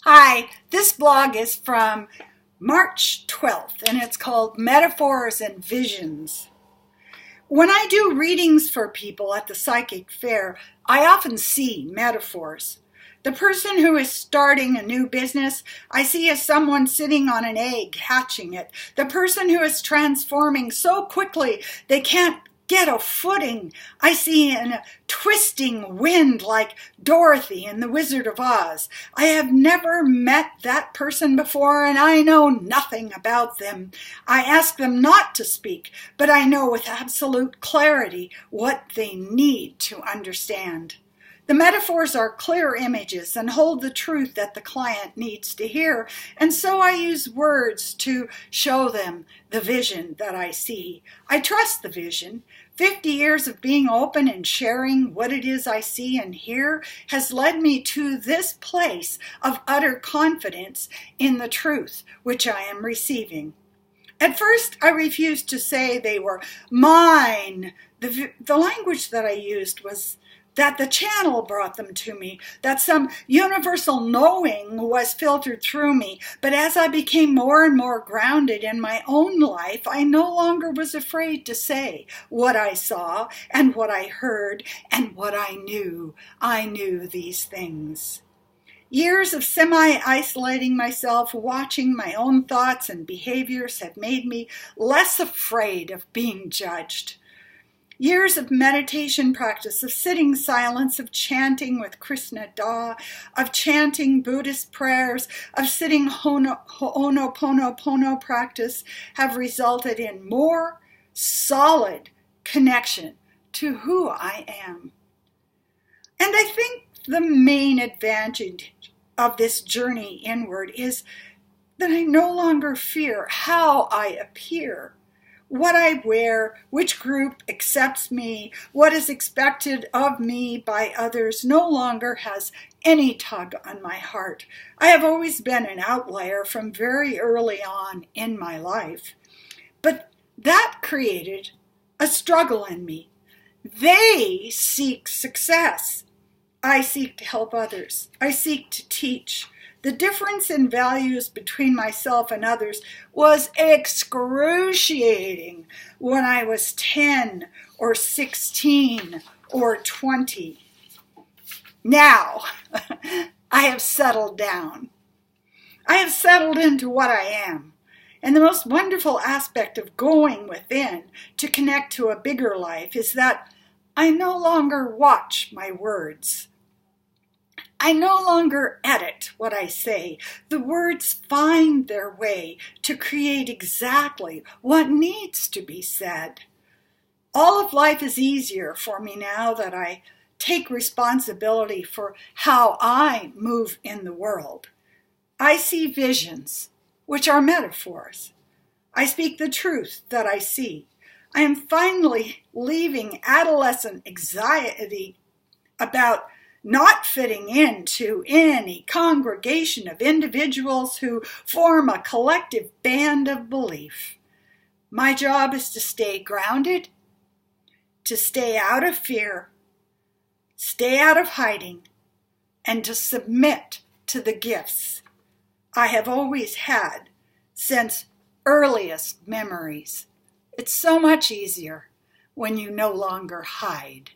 Hi, this blog is from March 12th and it's called Metaphors and Visions. When I do readings for people at the psychic fair, I often see metaphors. The person who is starting a new business, I see as someone sitting on an egg hatching it. The person who is transforming so quickly they can't get a footing, I see in a twisting wind like Dorothy in The Wizard of Oz. I have never met that person before and I know nothing about them. I ask them not to speak, but I know with absolute clarity what they need to understand. The metaphors are clear images and hold the truth that the client needs to hear, and so I use words to show them the vision that I see. I trust the vision. 50 years of being open and sharing what it is I see and hear has led me to this place of utter confidence in the truth which I am receiving. At first, I refused to say they were mine. The language that I used was that the channel brought them to me, that some universal knowing was filtered through me. But as I became more and more grounded in my own life, I no longer was afraid to say what I saw and what I heard and what I knew. I knew these things. Years of semi-isolating myself, watching my own thoughts and behaviors have made me less afraid of being judged. Years of meditation practice, of sitting silence, of chanting with Krishna Da, of chanting Buddhist prayers, of sitting Ho'onoponopono practice have resulted in more solid connection to who I am. And I think the main advantage of this journey inward is that I no longer fear how I appear. What I wear, which group accepts me, what is expected of me by others no longer has any tug on my heart. I have always been an outlier from very early on in my life, but that created a struggle in me. They seek success. I seek to help others. I seek to teach. The difference in values between myself and others was excruciating when I was 10 or 16 or 20. Now, I have settled down. I have settled into what I am. And the most wonderful aspect of going within to connect to a bigger life is that I no longer watch my words. I no longer edit what I say. The words find their way to create exactly what needs to be said. All of life is easier for me now that I take responsibility for how I move in the world. I see visions, which are metaphors. I speak the truth that I see. I am finally leaving adolescent anxiety about not fitting into any congregation of individuals who form a collective band of belief. My job is to stay grounded, to stay out of fear, stay out of hiding, and to submit to the gifts I have always had since earliest memories. It's so much easier when you no longer hide.